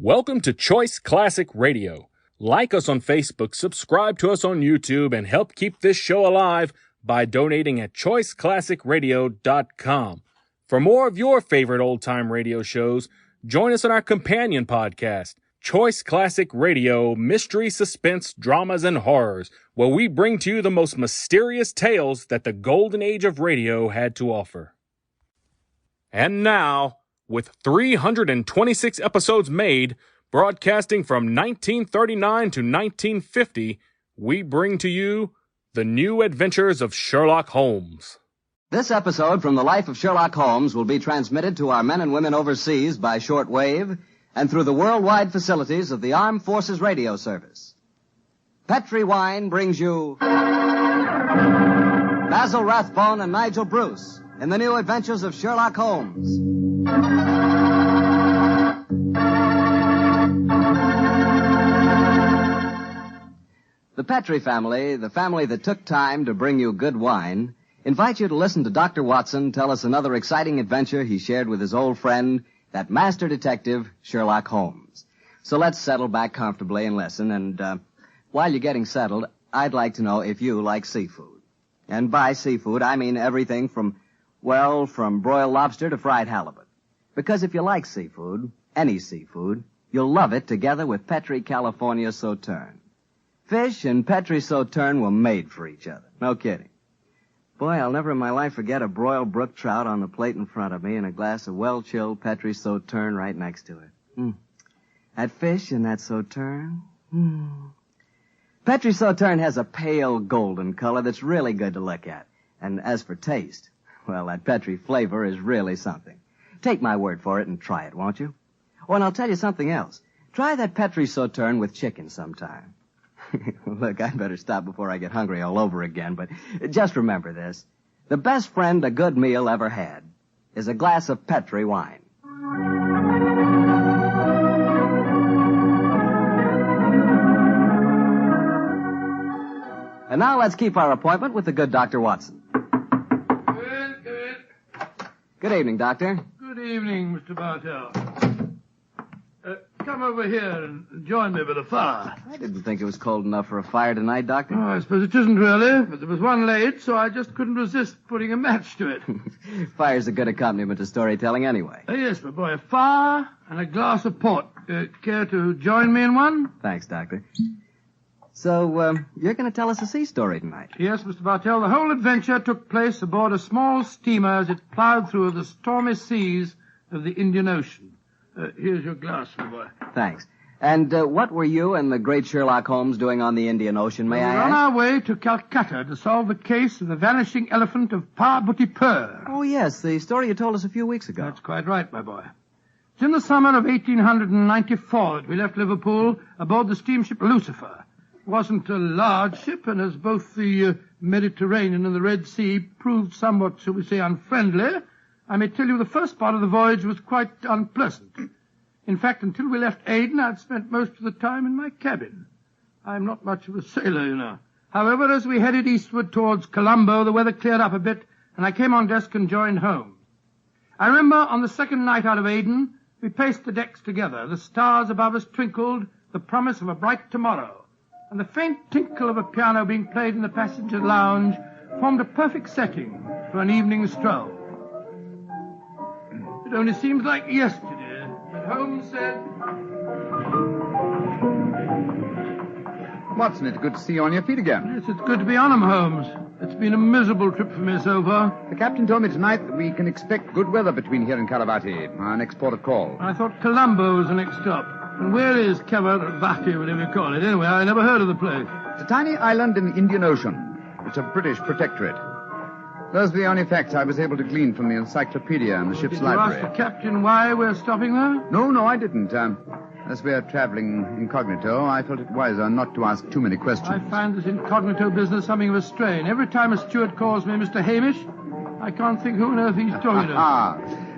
Welcome to Choice Classic Radio. Like us on Facebook, subscribe to us on YouTube, and help keep this show alive by donating at choiceclassicradio.com. For more of your favorite old-time radio shows, join us on our companion podcast, Choice Classic Radio, Mystery, Suspense, Dramas, and Horrors, where we bring to you the most mysterious tales that the golden age of radio had to offer. And now, with 326 episodes made, broadcasting from 1939 to 1950, we bring to you The New Adventures of Sherlock Holmes. This episode from the life of Sherlock Holmes will be transmitted to our men and women overseas by shortwave and through the worldwide facilities of the Armed Forces Radio Service. Petri Wine brings you Basil Rathbone and Nigel Bruce in The New Adventures of Sherlock Holmes. The Petri family, the family that took time to bring you good wine, invite you to listen to Dr. Watson tell us another exciting adventure he shared with his old friend, that master detective, Sherlock Holmes. So let's settle back comfortably and listen, and while you're getting settled, I'd like to know if you like seafood. And by seafood, I mean everything from broiled lobster to fried halibut. Because if you like seafood, any seafood, you'll love it together with Petri California Sauterne. Fish and Petri Sauterne were made for each other. No kidding. Boy, I'll never in my life forget a broiled brook trout on the plate in front of me and a glass of well-chilled Petri Sauterne right next to it. That fish and that Sauterne. Petri Sauterne has a pale golden color that's really good to look at. And as for taste, well, that Petri flavor is really something. Take my word for it and try it, won't you? Oh, and I'll tell you something else. Try that Petri Sauterne with chicken sometime. Look, I'd better stop before I get hungry all over again, but just remember this. The best friend a good meal ever had is a glass of Petri wine. And now let's keep our appointment with the good Dr. Watson. Good. Good evening, Doctor. Good evening, Mr. Bartell. Come over here and join me by the fire. I didn't think it was cold enough for a fire tonight, Doctor. Oh, I suppose it isn't really, but there was one laid, so I just couldn't resist putting a match to it. Fire's a good accompaniment to storytelling anyway. Yes, my boy, a fire and a glass of port. Care to join me in one? Thanks, Doctor. So, you're going to tell us a sea story tonight? Yes, Mr. Bartell. The whole adventure took place aboard a small steamer as it plowed through the stormy seas of the Indian Ocean. Here's your glass, my boy. Thanks. And what were you and the great Sherlock Holmes doing on the Indian Ocean, may I ask? We're on our way to Calcutta to solve the case of the vanishing elephant of Parbutipur. Oh, yes, the story you told us a few weeks ago. That's quite right, my boy. It's in the summer of 1894 that we left Liverpool aboard the steamship Lucifer. It wasn't a large ship, and as both the Mediterranean and the Red Sea proved somewhat, shall we say, unfriendly, I may tell you the first part of the voyage was quite unpleasant. In fact, until we left Aden, I'd spent most of the time in my cabin. I'm not much of a sailor, you know. However, as we headed eastward towards Colombo, the weather cleared up a bit, and I came on deck and joined home. I remember on the second night out of Aden, we paced the decks together. The stars above us twinkled, the promise of a bright tomorrow, and the faint tinkle of a piano being played in the passenger lounge formed a perfect setting for an evening stroll. It only seems like yesterday that Holmes said... Watson, it's good to see you on your feet again. Yes, it's good to be on 'em, Holmes. It's been a miserable trip for me so far. The captain told me tonight that we can expect good weather between here and Caravati, our next port of call. I thought Colombo was the next stop. And where is Caravati, whatever you call it? Anyway, I never heard of the place. It's a tiny island in the Indian Ocean. It's a British protectorate. Those were the only facts I was able to glean from the encyclopedia and the ship's library. Did you ask the captain why we're stopping there? No, I didn't. As we're traveling incognito, I felt it wiser not to ask too many questions. I find this incognito business something of a strain. Every time a steward calls me Mr. Hamish, I can't think who on earth he's talking to.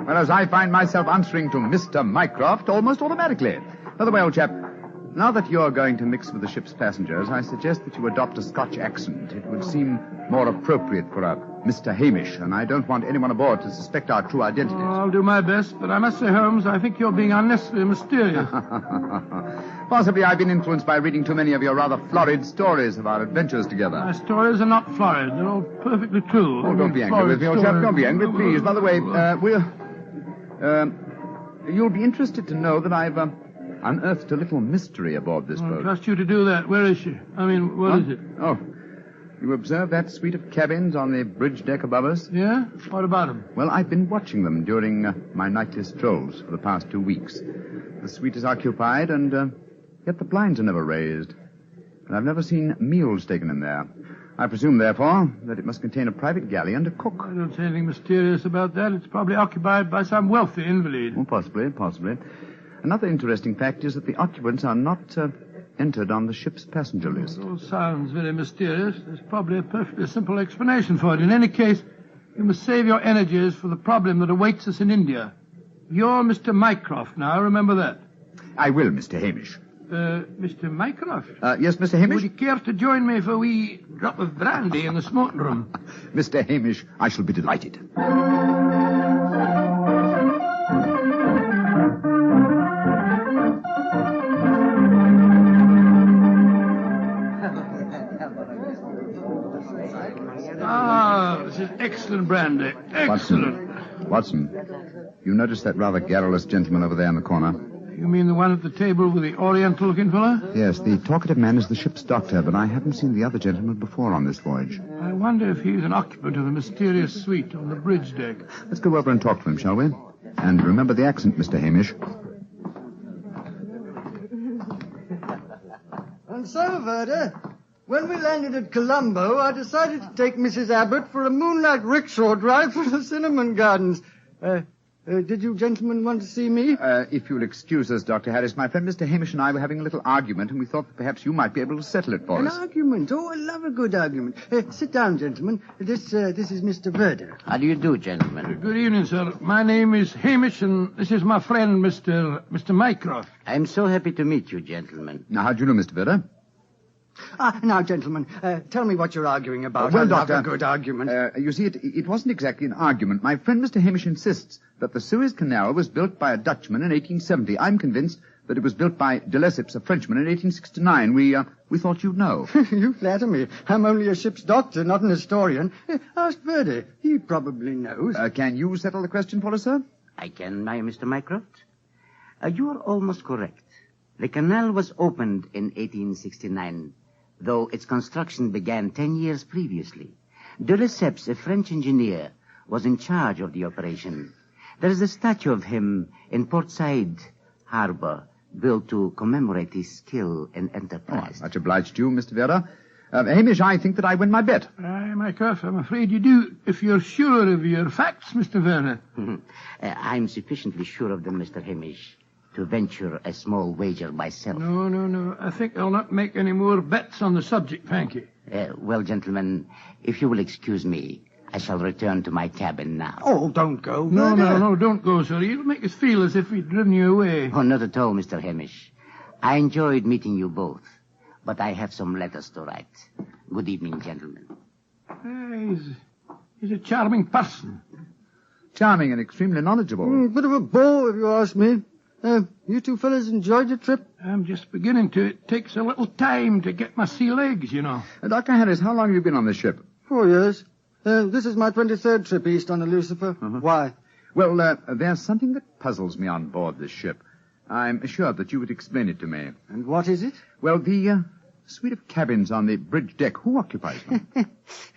Whereas I find myself answering to Mr. Mycroft almost automatically. By the way, old chap, now that you're going to mix with the ship's passengers, I suggest that you adopt a Scotch accent. It would seem more appropriate for a Mr. Hamish, and I don't want anyone aboard to suspect our true identities. I'll do my best, but I must say, Holmes, I think you're being unnecessarily mysterious. Possibly I've been influenced by reading too many of your rather florid stories of our adventures together. My stories are not florid. They're all perfectly true. Oh, don't be angry with me, old chap. Don't be angry, please. By the way, you'll be interested to know that I've unearthed a little mystery aboard this boat. I trust you to do that. Where is she? I mean, what is it? Oh, you observe that suite of cabins on the bridge deck above us? Yeah? What about them? Well, I've been watching them during my nightly strolls for the past 2 weeks. The suite is occupied, and yet the blinds are never raised. And I've never seen meals taken in there. I presume, therefore, that it must contain a private galley and a cook. I don't see anything mysterious about that. It's probably occupied by some wealthy invalid. Oh, possibly. Another interesting fact is that the occupants are not entered on the ship's passenger list. It all sounds very mysterious. There's probably a perfectly simple explanation for it. In any case, you must save your energies for the problem that awaits us in India. You're Mr. Mycroft now, remember that. I will, Mr. Hamish. Mr. Mycroft? Yes, Mr. Hamish? Would you care to join me for a wee drop of brandy in the smoking room? Mr. Hamish, I shall be delighted. This is excellent brandy. Excellent. Watson, you notice that rather garrulous gentleman over there in the corner? You mean the one at the table with the oriental-looking fellow? Yes, the talkative man is the ship's doctor, but I haven't seen the other gentleman before on this voyage. I wonder if he's an occupant of the mysterious suite on the bridge deck. Let's go over and talk to him, shall we? And remember the accent, Mr. Hamish. And so, Verda, when we landed at Colombo, I decided to take Mrs. Abbott for a moonlight rickshaw drive through the cinnamon gardens. Did you gentlemen want to see me? If you'll excuse us, Dr. Harris, my friend Mr. Hamish and I were having a little argument, and we thought that perhaps you might be able to settle it for us. An argument? Oh, I love a good argument. Sit down, gentlemen. This is Mr. Verda. How do you do, gentlemen? Good evening, sir. My name is Hamish, and this is my friend, Mr. Mycroft. I'm so happy to meet you, gentlemen. Now, how do you know, Mr. Verda? Now, gentlemen, tell me what you're arguing about. Well, I Doctor, love a good argument. You see, it wasn't exactly an argument. My friend Mr. Hamish insists that the Suez Canal was built by a Dutchman in 1870. I'm convinced that it was built by de Lesseps, a Frenchman, in 1869. We thought you'd know. You flatter me. I'm only a ship's doctor, not an historian. Ask Verdi. He probably knows. Can you settle the question for us, sir? I can, Mr. Mycroft. You are almost correct. The canal was opened in 1869, though its construction began 10 years previously. De Lesseps, a French engineer, was in charge of the operation. There is a statue of him in Port Said Harbor, built to commemorate his skill and enterprise. Much obliged to you, Mr. Vera. Hamish, I think that I win my bet. Mycroft, I'm afraid you do, if you're sure of your facts, Mr. Werner. I'm sufficiently sure of them, Mr. Hamish, to venture a small wager myself. No. I think I'll not make any more bets on the subject, thank you. Well, gentlemen, if you will excuse me, I shall return to my cabin now. Oh, don't go. No, don't go, sir. You'll make us feel as if we'd driven you away. Oh, not at all, Mr. Hamish. I enjoyed meeting you both, but I have some letters to write. Good evening, gentlemen. He's a charming person. Charming and extremely knowledgeable. Bit of a bore, if you ask me. You two fellas enjoyed your trip? I'm just beginning to. It takes a little time to get my sea legs, you know. Dr. Harris, how long have you been on this ship? 4 years. This is my 23rd trip east on the Lucifer. Why? Well, there's something that puzzles me on board this ship. I'm sure that you would explain it to me. And what is it? Well, the suite of cabins on the bridge deck, who occupies them?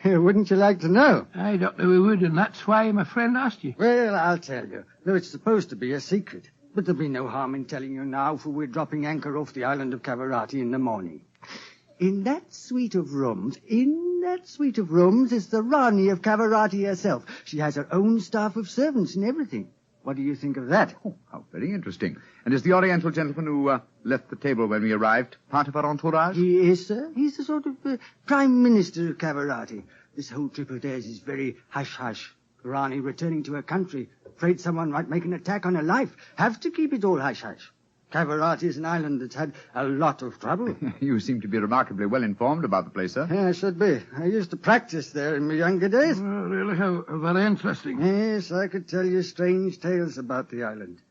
Wouldn't you like to know? I don't know we would, and that's why my friend asked you. Well, I'll tell you. Though it's supposed to be a secret. But there'll be no harm in telling you now, for we're dropping anchor off the island of Cavarati in the morning. In that suite of rooms is the Rani of Cavarati herself. She has her own staff of servants and everything. What do you think of that? Oh, how very interesting. And is the Oriental gentleman who left the table when we arrived part of our entourage? He is, sir. He's the sort of Prime Minister of Cavarati. This whole trip of theirs is very hush-hush. Rani returning to her country, afraid someone might make an attack on her life. Have to keep it all hush-hush. Cavarati is an island that's had a lot of trouble. You seem to be remarkably well informed about the place, sir. Yeah, I should be. I used to practice there in my younger days. Really, how very interesting. Yes, I could tell you strange tales about the island.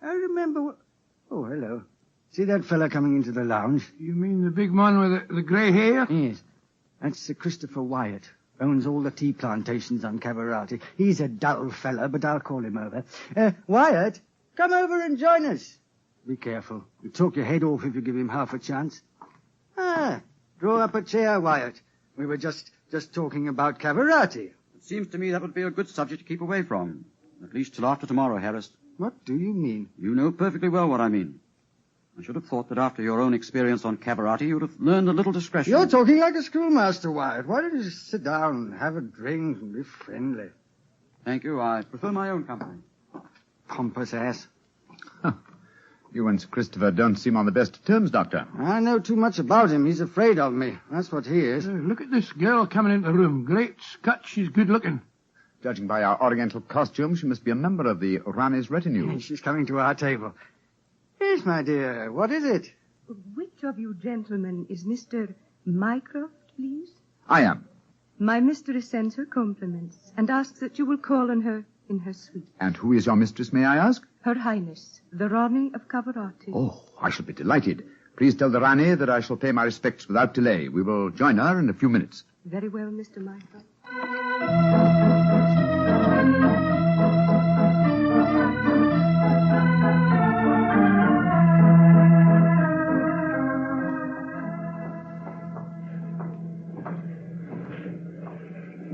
I remember... Oh, hello. See that fella coming into the lounge? You mean the big man with the grey hair? Yes. That's Sir Christopher Wyatt. Owns all the tea plantations on Cavarati. He's a dull fella, but I'll call him over. Wyatt, come over and join us. Be careful. He'll talk your head off if you give him half a chance. Draw up a chair, Wyatt. We were just talking about Cavarati. It seems to me that would be a good subject to keep away from. At least till after tomorrow, Harris. What do you mean? You know perfectly well what I mean. I should have thought that after your own experience on Cavarati, you'd have learned a little discretion. You're talking like a schoolmaster, Wyatt. Why don't you just sit down, have a drink, and be friendly? Thank you. I prefer my own company. Pompous ass. You and Sir Christopher don't seem on the best of terms, Doctor. I know too much about him. He's afraid of me. That's what he is. Look at this girl coming into the room. Great Scott, she's good looking. Judging by our oriental costume, she must be a member of the Rani's retinue. She's coming to our table. Yes, my dear. What is it? Which of you gentlemen is Mr. Mycroft, please? I am. My mistress sends her compliments and asks that you will call on her in her suite. And who is your mistress, may I ask? Her Highness, the Rani of Cavarati. Oh, I shall be delighted. Please tell the Rani that I shall pay my respects without delay. We will join her in a few minutes. Very well, Mr. Mycroft.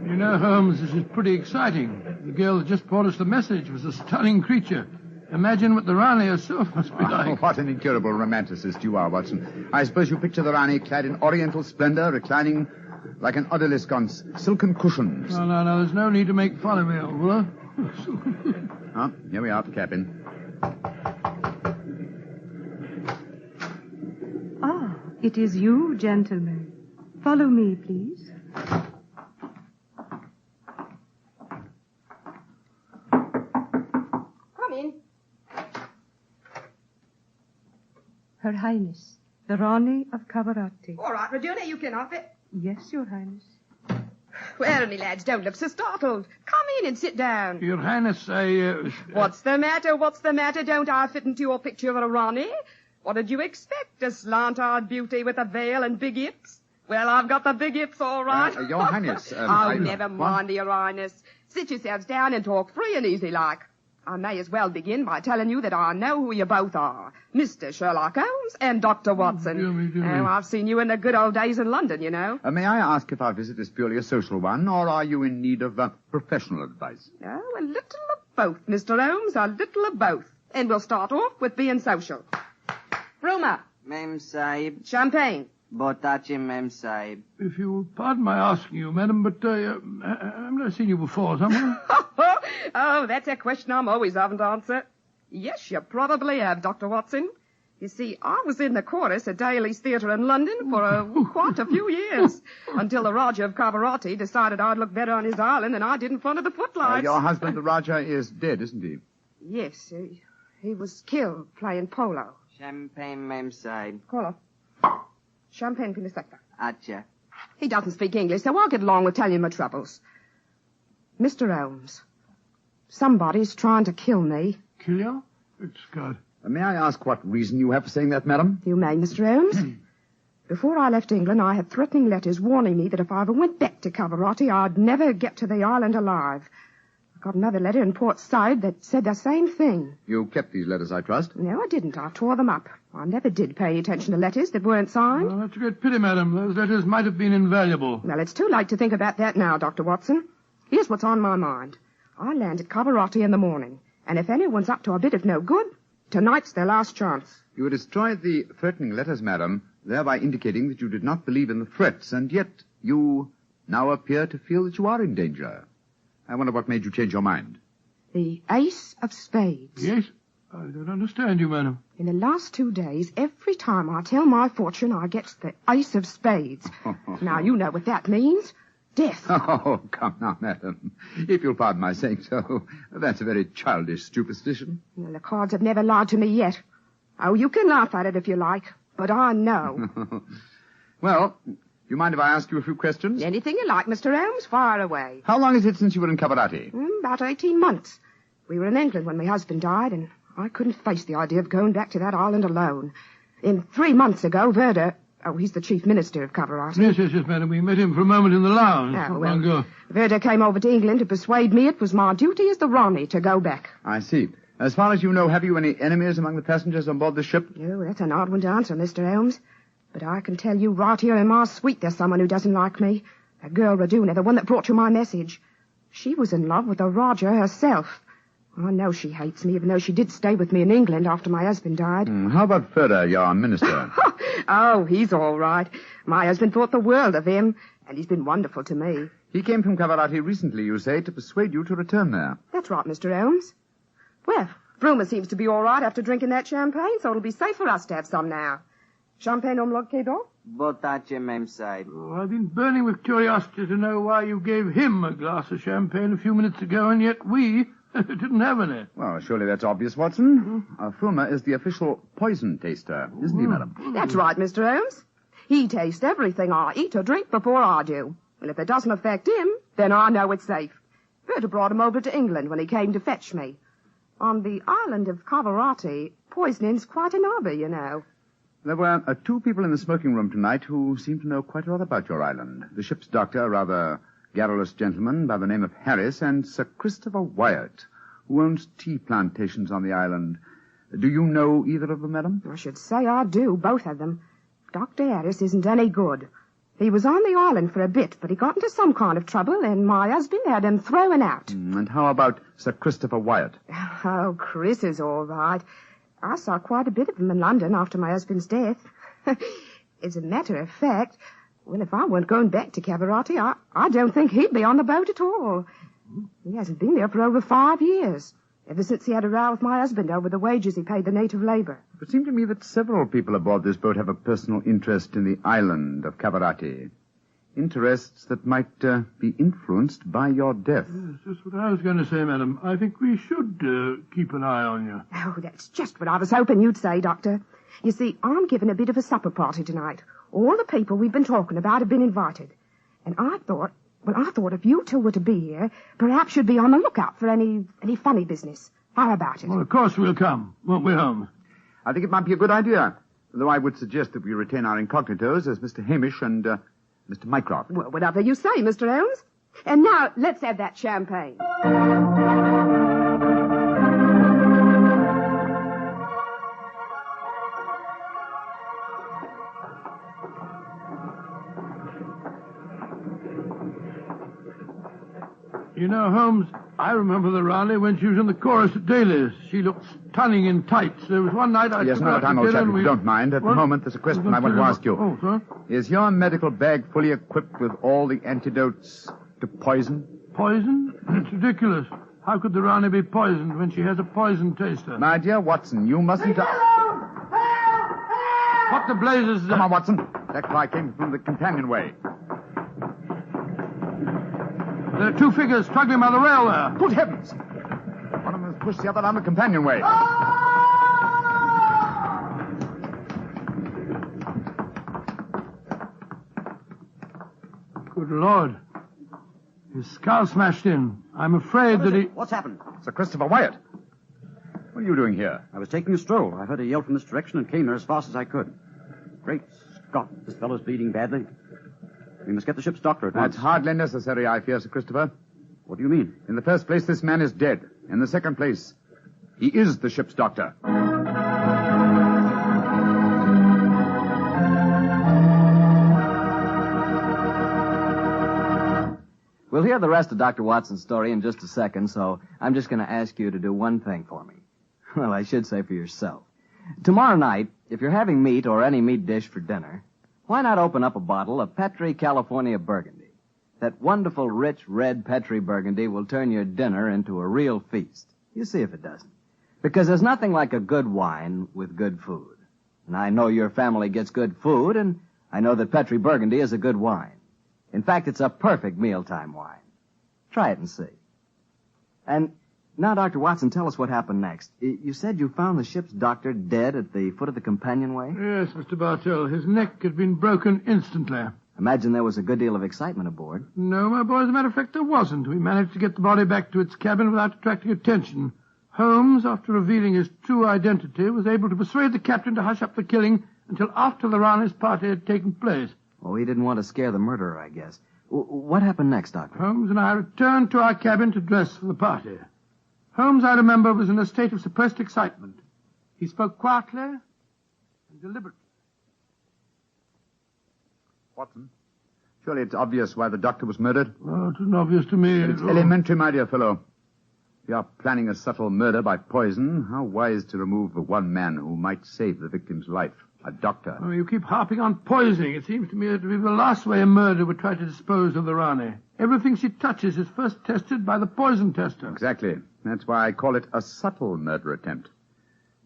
You know, Holmes, this is pretty exciting. The girl that just brought us the message was a stunning creature. Imagine what the Rani herself must be like. Oh, what an incurable romanticist you are, Watson. I suppose you picture the Rani clad in oriental splendor, reclining like an odalisque on silken cushions. No, there's no need to make fun of me, old fellow. Here we are at the cabin. Ah, it is you, gentlemen. Follow me, please. Her Highness, the Rani of Cavarati. All right, Regina, you can off it. Yes, Your Highness. Well, me lads, don't look so startled. Come in and sit down. Your Highness, What's the matter? Don't I fit into your picture of a Rani? What did you expect? A slant-eyed beauty with a veil and big hips? Well, I've got the big hips, all right. Your Highness... never mind, Your Highness. Sit yourselves down and talk free and easy like. I may as well begin by telling you that I know who you both are. Mr. Sherlock Holmes and Dr. Watson. Dear me. I've seen you in the good old days in London, you know. May I ask if our visit is purely a social one, or are you in need of professional advice? Oh, a little of both, Mr. Holmes, a little of both. And we'll start off with being social. Rumour. Mem Sahib. Champagne. Botachi, Mem Sahib. If you will pardon my asking you, madam, but I've never seen you before, someone. Oh, that's a question I'm always having to answer. Yes, you probably have, Dr. Watson. You see, I was in the chorus at Daly's Theatre in London for quite a few years, until the Raja of Cavarati decided I'd look better on his island than I did in front of the footlights. Your husband, the Raja, is dead, isn't he? Yes, he was killed playing polo. Champagne, Mem Sahib. Caller. Champagne for the sector. Acha. He doesn't speak English, so I'll get along with telling you my troubles. Mr. Holmes, somebody's trying to kill me. Kill you? Good God. May I ask what reason you have for saying that, madam? You may, Mr. Holmes. Before I left England, I had threatening letters warning me that if I ever went back to Cavarati, I'd never get to the island alive. I got another letter in Port Said that said the same thing. You kept these letters, I trust? No, I didn't. I tore them up. I never did pay attention to letters that weren't signed. Well, that's a great pity, madam. Those letters might have been invaluable. Well, it's too late to think about that now, Dr. Watson. Here's what's on my mind. I land at Cavarati in the morning, and if anyone's up to a bit of no good, tonight's their last chance. You destroyed the threatening letters, madam, thereby indicating that you did not believe in the threats, and yet you now appear to feel that you are in danger. I wonder what made you change your mind. The Ace of Spades. Yes? I don't understand you, madam. In the last 2 days, every time I tell my fortune, I get the Ace of Spades. Now, you know what that means. Death. Oh, come now, madam. If you'll pardon my saying so, that's a very childish superstition. Well, the cards have never lied to me yet. Oh, you can laugh at it if you like, but I know. Well, do you mind if I ask you a few questions? Anything you like, Mr. Holmes, fire away. How long is it since you were in Cavarati? About 18 months. We were in England when my husband died, and I couldn't face the idea of going back to that island alone. 3 months ago, Verder... Oh, he's the chief minister of Cavarati. Yes, madam. We met him for a moment in the lounge. Oh, well, Verder came over to England to persuade me it was my duty as the Ronnie to go back. I see. As far as you know, have you any enemies among the passengers on board the ship? Oh, that's an odd one to answer, Mr. Holmes. But I can tell you right here in my suite there's someone who doesn't like me. That girl, Raduna, the one that brought you my message. She was in love with the Roger herself. I know she hates me, even though she did stay with me in England after my husband died. How about Ferda, your minister? Oh, he's all right. My husband thought the world of him, and he's been wonderful to me. He came from Cavarati recently, you say, to persuade you to return there. That's right, Mr. Holmes. Well, Brumer seems to be all right after drinking that champagne, so it'll be safe for us to have some now. Champagne omlog kedo? Botache mem sahib. Oh, I've been burning with curiosity to know why you gave him a glass of champagne a few minutes ago, and yet we didn't have any. Well, surely that's obvious, Watson. Fulmer is the official poison taster, isn't he, madam? That's right, Mr. Holmes. He tastes everything I eat or drink before I do. And if it doesn't affect him, then I know it's safe. Berta brought him over to England when he came to fetch me. On the island of Cavarati, poisoning's quite an hobby, you know. There were 2 people in the smoking room tonight who seemed to know quite a lot about your island. The ship's doctor, a rather garrulous gentleman by the name of Harris, and Sir Christopher Wyatt, who owns tea plantations on the island. Do you know either of them, madam? I should say I do, both of them. Dr. Harris isn't any good. He was on the island for a bit, but he got into some kind of trouble, and my husband had him thrown out. And how about Sir Christopher Wyatt? Oh, Chris is all right. I saw quite a bit of him in London after my husband's death. As a matter of fact, well, if I weren't going back to Cavarati, I don't think he'd be on the boat at all. He hasn't been there for over 5 years, ever since he had a row with my husband over the wages he paid the native labor. It seemed to me that several people aboard this boat have a personal interest in the island of Cavarati. Interests that might be influenced by your death. Yes, just what I was going to say, madam. I think we should keep an eye on you. Oh, that's just what I was hoping you'd say, Doctor. You see, I'm giving a bit of a supper party tonight. All the people we've been talking about have been invited. And I thought if you two were to be here, perhaps you'd be on the lookout for any funny business. How about it? Well, of course we'll come, won't we, Holmes? I think it might be a good idea, though I would suggest that we retain our incognitos as Mr. Hamish and Mr. Mycroft. Well, whatever you say, Mr. Holmes. And now, let's have that champagne. You know, Holmes, I remember the Raleigh when she was in the chorus at Daly's. She looked stunning in tights. There was one night I... Yes, no time, old chap, if you don't mind. At the moment, there's a question I want to ask you. Oh, sir? Is your medical bag fully equipped with all the antidotes to poison? Poison? It's ridiculous. How could the Rani be poisoned when she has a poison taster? My dear Watson, you mustn't... What the blazes... Come on, Watson. That cry came from the companionway. There are 2 figures struggling by the rail there. Good heavens! One of them has pushed the other down the companionway. Good Lord. His skull smashed in. I'm afraid that he... What's happened? Sir Christopher Wyatt. What are you doing here? I was taking a stroll. I heard a yell from this direction and came here as fast as I could. Great Scott, this fellow's bleeding badly. We must get the ship's doctor at once. That's hardly necessary, I fear, Sir Christopher. What do you mean? In the first place, this man is dead. In the second place, he is the ship's doctor. We'll hear the rest of Dr. Watson's story in just a second, so I'm just going to ask you to do one thing for me. Well, I should say for yourself. Tomorrow night, if you're having meat or any meat dish for dinner, why not open up a bottle of Petri California Burgundy? That wonderful, rich, red Petri Burgundy will turn your dinner into a real feast. You see if it doesn't. Because there's nothing like a good wine with good food. And I know your family gets good food, and I know that Petri Burgundy is a good wine. In fact, it's a perfect mealtime wine. Try it and see. And Now, Dr. Watson, tell us what happened next. You said you found the ship's doctor dead at the foot of the companionway? Yes, Mr. Bartell. His neck had been broken instantly. Imagine there was a good deal of excitement aboard. No, my boy, as a matter of fact, there wasn't. We managed to get the body back to its cabin without attracting attention. Holmes, after revealing his true identity, was able to persuade the captain to hush up the killing until after the Rani's party had taken place. Oh, he didn't want to scare the murderer, I guess. What happened next, Doctor? Holmes and I returned to our cabin to dress for the party. Holmes, I remember, was in a state of suppressed excitement. He spoke quietly and deliberately. Watson, surely it's obvious why the doctor was murdered. Oh, it isn't obvious to me. It's elementary, my dear fellow. If you are planning a subtle murder by poison, how wise to remove the one man who might save the victim's life, a doctor. Oh, you keep harping on poisoning. It seems to me to be the last way a murderer would try to dispose of the Rani. Everything she touches is first tested by the poison tester. Exactly. That's why I call it a subtle murder attempt.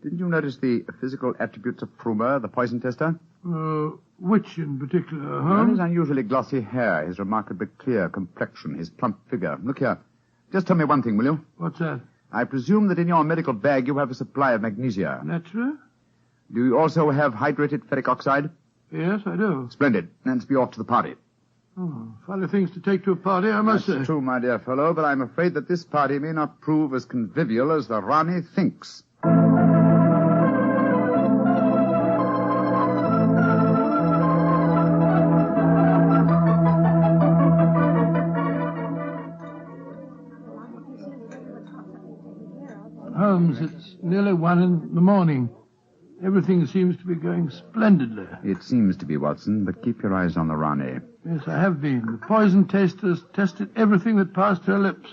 Didn't you notice the physical attributes of Frumer, the poison tester? Which in particular, Well, Holmes? his unusually glossy hair, his remarkably clear complexion, his plump figure. Look here. Just tell me one thing, will you? What's that? I presume that in your medical bag you have a supply of magnesia. Naturally. Do you also have hydrated ferric oxide? Yes, I do. Splendid. Let's be off to the party. Oh, funny things to take to a party, I must say. That's true, my dear fellow, but I'm afraid that this party may not prove as convivial as the Rani thinks. Holmes, it's nearly 1 in the morning. Everything seems to be going splendidly. It seems to be, Watson, but keep your eyes on the Rani. Yes, I have been. The poison testers tested everything that passed her lips.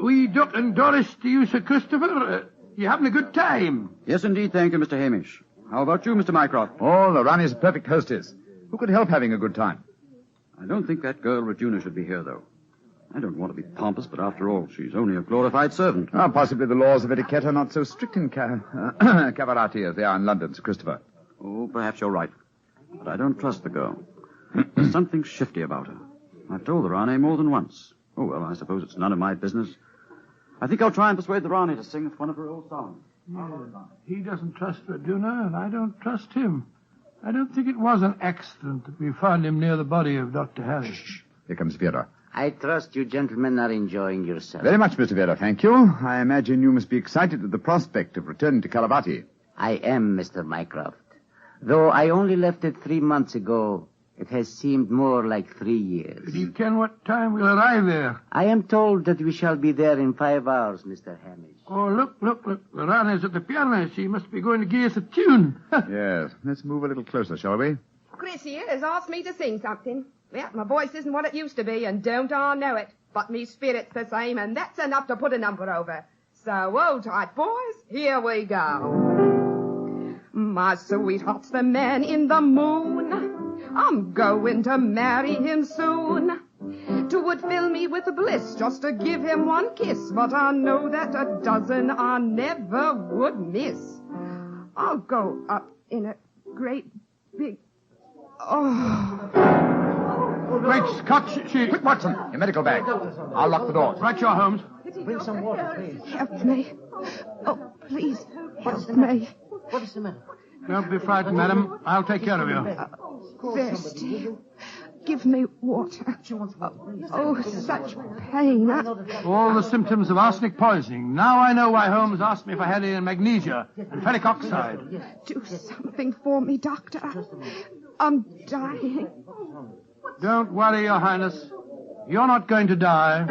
We Duck and Doris to you, Sir Christopher. You having a good time? Yes, indeed, thank you, Mr. Hamish. How about you, Mr. Mycroft? Oh, the Rani's a perfect hostess. Who could help having a good time? I don't think that girl Regina should be here, though. I don't want to be pompous, but after all, she's only a glorified servant. Ah, possibly the laws of etiquette are not so strict in Cavarati as they are in London, Sir Christopher. Oh, perhaps you're right. But I don't trust the girl. There's something shifty about her. I've told the Rani more than once. Oh, well, I suppose it's none of my business. I think I'll try and persuade the Rani to sing one of her old songs. He doesn't trust Regina, and I don't trust him. I don't think it was an accident that we found him near the body of Dr. Harris. Shh. Here comes Vera. I trust you gentlemen are enjoying yourselves. Very much, Mr. Vera, thank you. I imagine you must be excited at the prospect of returning to Calavati. I am, Mr. Mycroft. Though I only left it 3 months ago, it has seemed more like 3 years. Do you ken what time we'll arrive there? I am told that we shall be there in 5 hours, Mr. Hamish. Oh, look. The Rani's at the piano. She must be going to give us a tune. Yes. Let's move a little closer, shall we? Chris here has asked me to sing something. Yeah, my voice isn't what it used to be, and don't I know it. But me spirit's the same, and that's enough to put a number over. So, hold tight, boys. Here we go. My sweetheart's the man in the moon. I'm going to marry him soon. 'Twould fill me with bliss just to give him one kiss, but I know that a dozen I never would miss. I'll go up in a great big... Oh... Great Scott, she... Quick, Watson, your medical bag. I'll lock the doors. Right, your Holmes. Bring some water, please. Help me. Oh, please, help me. What is the matter? Don't be frightened, madam. I'll take care of you. Thirsty. Give me water. Oh, such pain. All the symptoms of arsenic poisoning. Now I know why Holmes asked me if I had any magnesia and ferric oxide. Do something for me, Doctor. I'm dying. Don't worry, Your Highness. You're not going to die.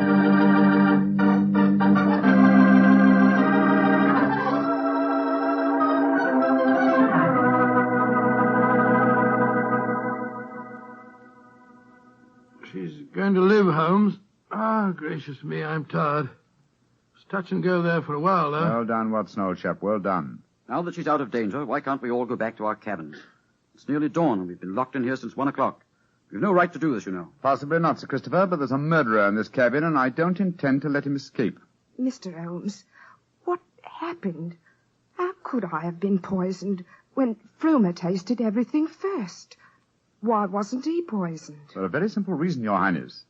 She's going to live, Holmes. Ah, gracious me, I'm tired. It's touch and go there for a while, though. Well done, Watson, old chap. Well done. Now that she's out of danger, why can't we all go back to our cabins? It's nearly dawn, and we've been locked in here since 1 o'clock. We've no right to do this, you know. Possibly not, Sir Christopher, but there's a murderer in this cabin, and I don't intend to let him escape. Mr. Holmes, what happened? How could I have been poisoned when Frumer tasted everything first? Why wasn't he poisoned? For a very simple reason, Your Highness.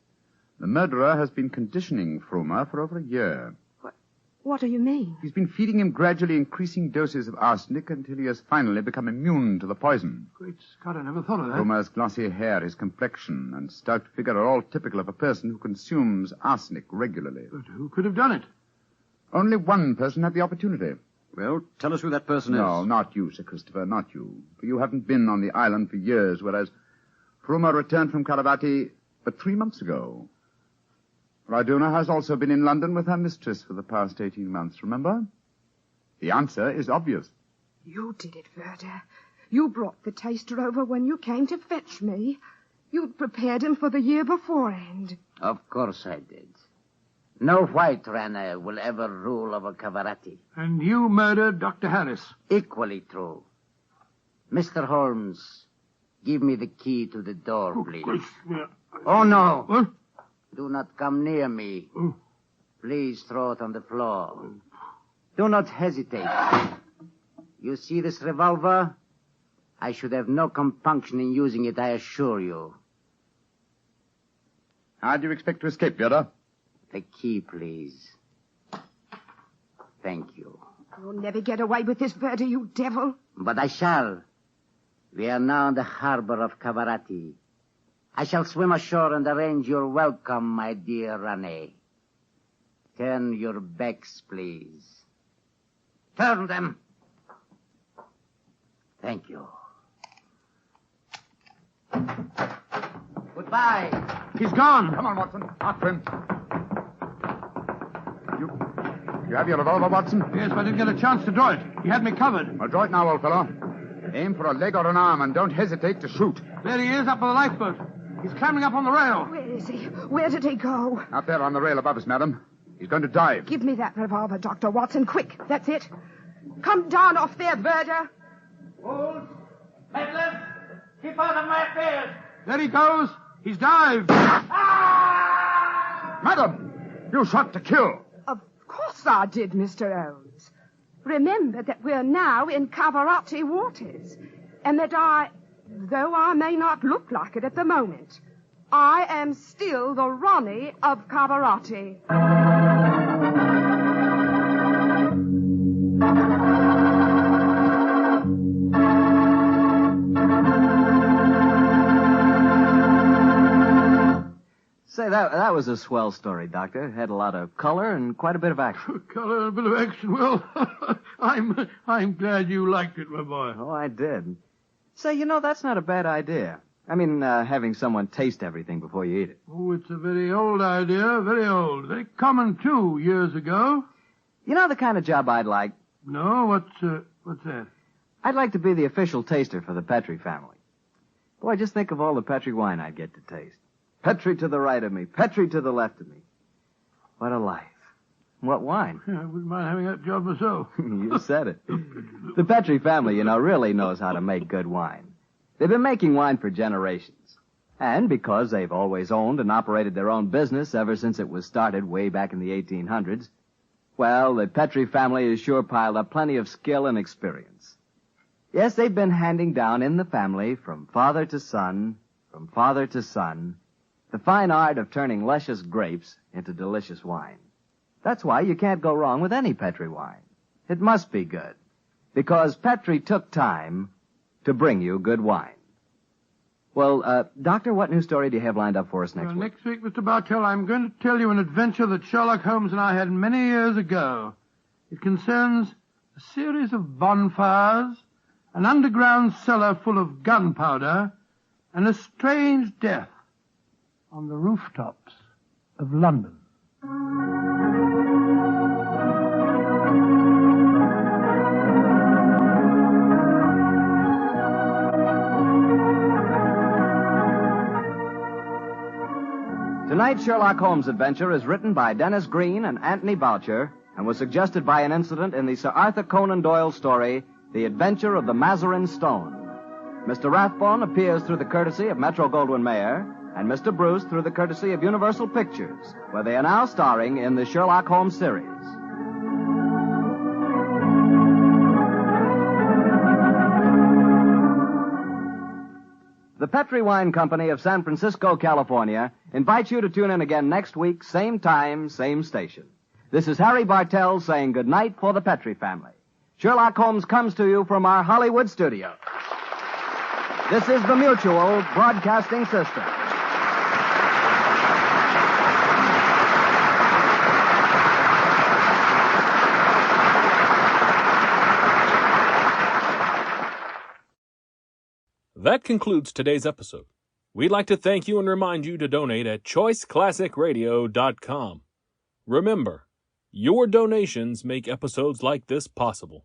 The murderer has been conditioning Frumer for over a year. What? What do you mean? He's been feeding him gradually increasing doses of arsenic until he has finally become immune to the poison. Great Scott, I never thought of that. Homer's glossy hair, his complexion, and stout figure are all typical of a person who consumes arsenic regularly. But who could have done it? Only one person had the opportunity. Well, tell us who that person is. No, not you, Sir Christopher, not you. For you haven't been on the island for years, whereas Fruma returned from Caravati but 3 months ago. Raduna has also been in London with her mistress for the past 18 months, remember? The answer is obvious. You did it, Verda. You brought the taster over when you came to fetch me. You'd prepared him for the year beforehand. Of course I did. No white Rana will ever rule over Cavarati. And you murdered Dr. Harris. Equally true. Mr. Holmes, give me the key to the door, please. Oh, no. What? Do not come near me. Please throw it on the floor. Do not hesitate. You see this revolver? I should have no compunction in using it, I assure you. How do you expect to escape, Vera? The key, please. Thank you. You'll never get away with this, Verda, you devil. But I shall. We are now in the harbor of Cavarati. I shall swim ashore and arrange your welcome, my dear Rane. Turn your backs, please. Turn them. Thank you. Goodbye. He's gone. Come on, Watson. After him. You have your revolver, Watson? Yes, but I didn't get a chance to draw it. He had me covered. Well, draw it now, old fellow. Aim for a leg or an arm and don't hesitate to shoot. There he is, up on the lifeboat. He's climbing up on the rail. Where is he? Where did he go? Out there on the rail above us, madam. He's going to dive. Give me that revolver, Dr. Watson, quick. That's it. Come down off there, Verda. Fools! Peddlers! Keep out of my affairs! There he goes. He's dived. Madam, you shot to kill. Of course I did, Mr. Holmes. Remember that we're now in Cavarati waters, and that though I may not look like it at the moment, I am still the Ronnie of Cavarati. Say, that was a swell story, Doctor. It had a lot of color and quite a bit of action. Color and a bit of action. Well, I'm glad you liked it, my boy. Oh, I did. Say, that's not a bad idea. I mean, having someone taste everything before you eat it. Oh, it's a very old idea, very old. Very common, too, years ago. You know the kind of job I'd like? No, what's that? I'd like to be the official taster for the Petrie family. Boy, just think of all the Petrie wine I'd get to taste. Petrie to the right of me, Petrie to the left of me. What a life. What wine? Yeah, I wouldn't mind having that job myself. You said it. The Petrie family, really knows how to make good wine. They've been making wine for generations. And because they've always owned and operated their own business ever since it was started way back in the 1800s, well, the Petrie family has sure piled up plenty of skill and experience. Yes, they've been handing down in the family from father to son, the fine art of turning luscious grapes into delicious wine. That's why you can't go wrong with any Petrie wine. It must be good, because Petrie took time to bring you good wine. Well, Doctor, what new story do you have lined up for us next week? Next week, Mr. Bartell, I'm going to tell you an adventure that Sherlock Holmes and I had many years ago. It concerns a series of bonfires, an underground cellar full of gunpowder, and a strange death on the rooftops of London. Tonight's Sherlock Holmes adventure is written by Dennis Green and Anthony Boucher and was suggested by an incident in the Sir Arthur Conan Doyle story, The Adventure of the Mazarin Stone. Mr. Rathbone appears through the courtesy of Metro-Goldwyn-Mayer, and Mr. Bruce through the courtesy of Universal Pictures, where they are now starring in the Sherlock Holmes series. The Petrie Wine Company of San Francisco, California, invites you to tune in again next week, same time, same station. This is Harry Bartell saying goodnight for the Petrie family. Sherlock Holmes comes to you from our Hollywood studio. This is the Mutual Broadcasting System. That concludes today's episode. We'd like to thank you and remind you to donate at choiceclassicradio.com. Remember, your donations make episodes like this possible.